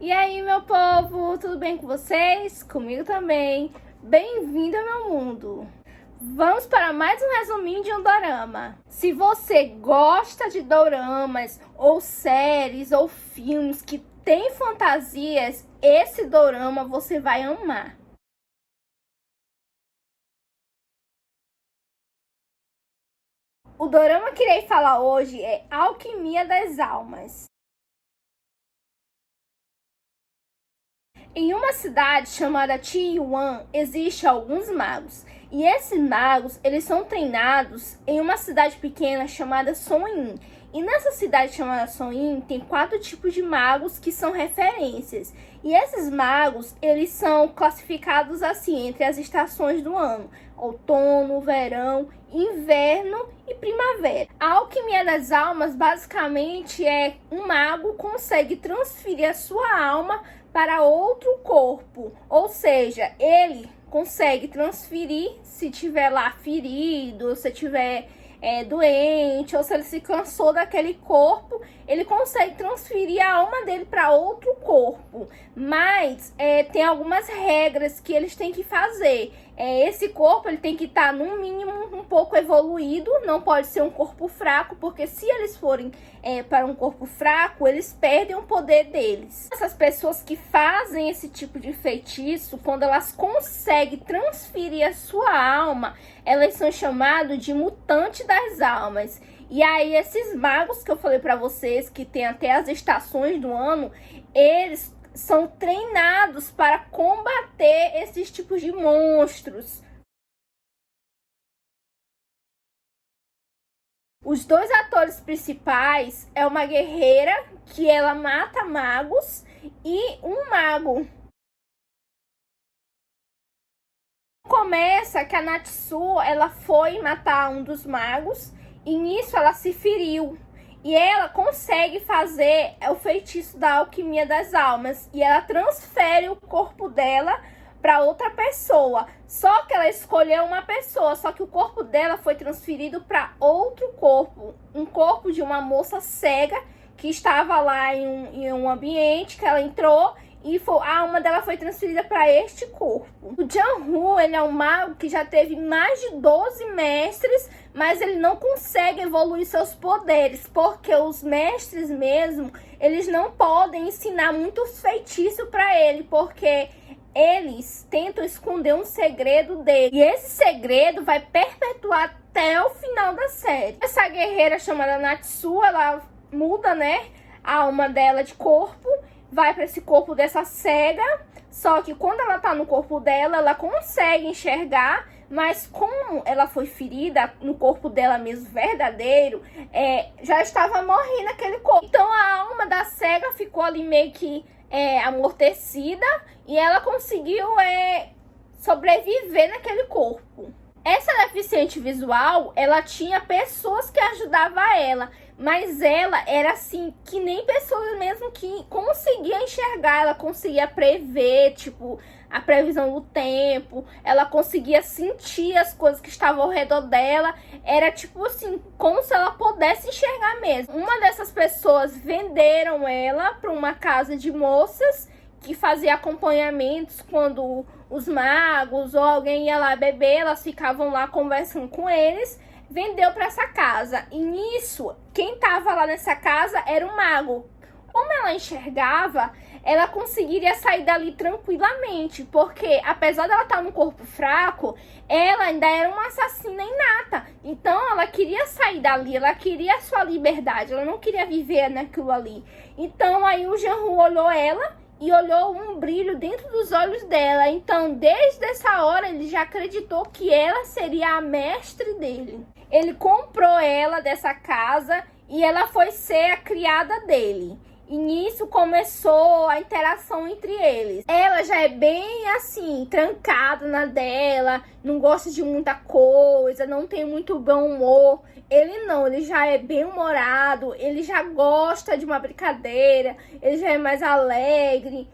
E aí, meu povo, tudo bem com vocês? Comigo também. Bem-vindo ao meu mundo. Vamos para mais um resuminho de um dorama. Se você gosta de doramas, ou séries, ou filmes que tem fantasias, esse dorama você vai amar. O dorama que irei falar hoje é Alquimia das Almas. Em uma cidade chamada Tiyuan, existem alguns magos. E esses magos, eles são treinados em uma cidade pequena chamada Sonyin. E nessa cidade chamada Sonyin, tem 4 tipos de magos que são referências. E esses magos, eles são classificados assim, entre as estações do ano. Outono, verão, inverno e primavera. A alquimia das almas, basicamente, é um mago consegue transferir a sua alma para outro corpo, ou seja, ele consegue transferir se tiver lá ferido, se tiver doente, ou se ele se cansou daquele corpo, ele consegue transferir a alma dele para outro corpo. Mas tem algumas regras que eles têm que fazer. Esse corpo ele tem que estar no mínimo um pouco evoluído, não pode ser um corpo fraco, porque se eles forem para um corpo fraco, eles perdem o poder deles. Essas pessoas que fazem esse tipo de feitiço, quando elas conseguem transferir a sua alma, elas são chamadas de mutante das almas. E aí esses magos que eu falei para vocês, que tem até as estações do ano, eles são treinados para combater esses tipos de monstros. Os 2 atores principais é uma guerreira que ela mata magos e um mago. Começa que a Natsu, ela foi matar um dos magos e nisso ela se feriu. E ela consegue fazer o feitiço da alquimia das almas. E ela transfere o corpo dela para outra pessoa. Só que ela escolheu uma pessoa. Só que o corpo dela foi transferido para outro corpo. Um corpo de uma moça cega que estava lá em um ambiente que ela entrou. E a alma dela foi transferida para este corpo. O Jang-woo, ele é um mago que já teve mais de 12 mestres, mas ele não consegue evoluir seus poderes, porque os mestres mesmo, eles não podem ensinar muitos feitiços para ele, porque eles tentam esconder um segredo dele. E esse segredo vai perpetuar até o final da série. Essa guerreira chamada Natsu, ela muda, né, a alma dela de corpo, vai para esse corpo dessa cega, só que quando ela tá no corpo dela, ela consegue enxergar, mas como ela foi ferida no corpo dela mesmo verdadeiro, já estava morrendo aquele corpo. Então a alma da cega ficou ali meio que amortecida e ela conseguiu sobreviver naquele corpo. Essa deficiente visual, ela tinha pessoas que ajudavam ela, mas ela era assim, que nem pessoas mesmo que conseguia enxergar, ela conseguia prever, tipo, a previsão do tempo, ela conseguia sentir as coisas que estavam ao redor dela, era tipo assim, como se ela pudesse enxergar mesmo. Uma dessas pessoas venderam ela para uma casa de moças que fazia acompanhamentos quando os magos ou alguém ia lá beber, elas ficavam lá conversando com eles, vendeu para essa casa. E nisso, quem tava lá nessa casa era um mago. Como ela enxergava, ela conseguiria sair dali tranquilamente, porque apesar dela estar no corpo fraco, ela ainda era uma assassina inata. Então ela queria sair dali, ela queria a sua liberdade, ela não queria viver naquilo ali. Então aí o Jang-woo olhou ela e olhou um brilho dentro dos olhos dela. Então, desde essa hora, ele já acreditou que ela seria a mestre dele. Ele comprou ela dessa casa e ela foi ser a criada dele. E nisso começou a interação entre eles. Ela já é bem assim, trancada na dela, não gosta de muita coisa, não tem muito bom humor. Ele não, ele já é bem humorado, ele já gosta de uma brincadeira, ele já é mais alegre.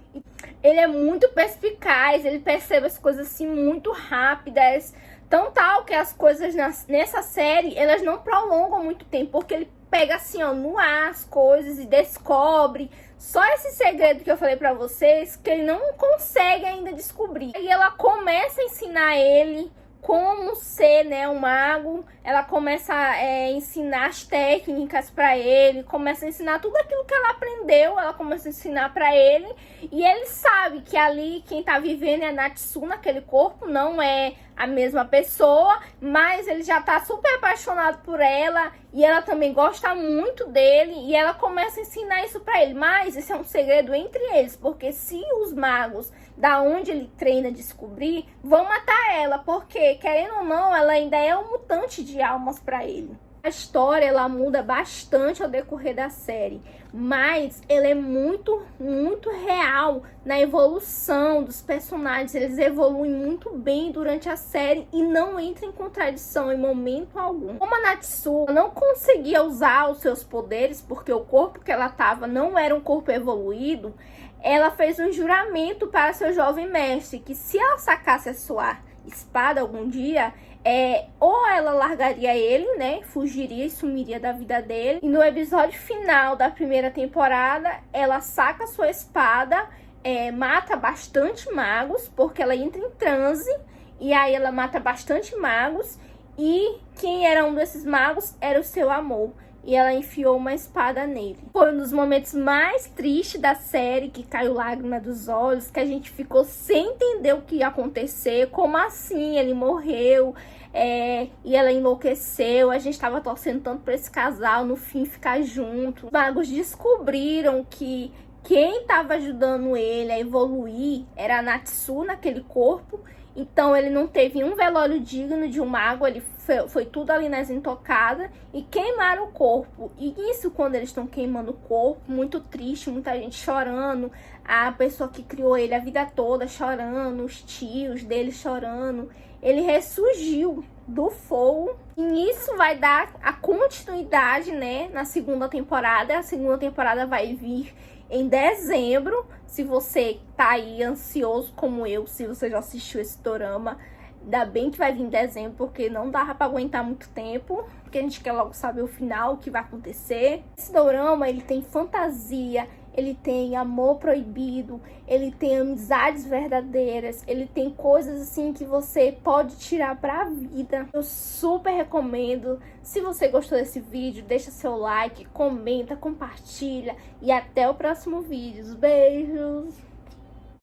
Ele é muito perspicaz, ele percebe as coisas assim muito rápidas. Tão tal que as coisas nessa série, elas não prolongam muito tempo, porque ele pega assim, ó, no ar as coisas e descobre só esse segredo que eu falei pra vocês, que ele não consegue ainda descobrir. E ela começa a ensinar ele como ser, né, um mago. Ela começa a ensinar as técnicas pra ele, começa a ensinar tudo aquilo que ela aprendeu, ela começa a ensinar pra ele, e ele sabe que ali quem tá vivendo é a Natsu naquele corpo, não é a mesma pessoa, mas ele já tá super apaixonado por ela, e ela também gosta muito dele, e ela começa a ensinar isso pra ele. Mas esse é um segredo entre eles, porque se os magos da onde ele treina descobrir, vão matar ela, porque querendo ou não, ela ainda é um mutante de almas pra ele. A história, ela muda bastante ao decorrer da série, mas ela é muito real na evolução dos personagens. Eles evoluem muito bem durante a série e não entram em contradição em momento algum. Como a Natsu não conseguia usar os seus poderes, porque o corpo que ela tava não era um corpo evoluído, ela fez um juramento para seu jovem mestre, que se ela sacasse a sua espada algum dia, ou ela largaria ele, né, fugiria e sumiria da vida dele. E no episódio final da primeira temporada, ela saca sua espada, mata bastante magos, porque ela entra em transe, e aí ela mata bastante magos, e quem era um desses magos era o seu amor. E ela enfiou uma espada nele. Foi um dos momentos mais tristes da série, que caiu lágrima dos olhos, que a gente ficou sem entender o que ia acontecer. Como assim? Ele morreu, e ela enlouqueceu. A gente tava torcendo tanto pra esse casal no fim ficar junto. Os magos descobriram que quem tava ajudando ele a evoluir era a Natsu naquele corpo. Então ele não teve um velório digno de um mago, ele foi tudo ali nas intocadas e queimaram o corpo. E isso, quando eles estão queimando o corpo, muito triste, muita gente chorando, a pessoa que criou ele a vida toda chorando, os tios dele chorando. Ele ressurgiu do fogo. E nisso vai dar a continuidade, né, na segunda temporada. A segunda temporada vai vir em dezembro. Se você tá aí ansioso como eu, se você já assistiu esse dorama, ainda bem que vai vir em dezembro, porque não dá pra aguentar muito tempo, porque a gente quer logo saber o final, o que vai acontecer. Esse dorama, ele tem fantasia, ele tem amor proibido, ele tem amizades verdadeiras, ele tem coisas assim que você pode tirar pra vida. Eu super recomendo. Se você gostou desse vídeo, deixa seu like, comenta, compartilha e até o próximo vídeo. Beijos!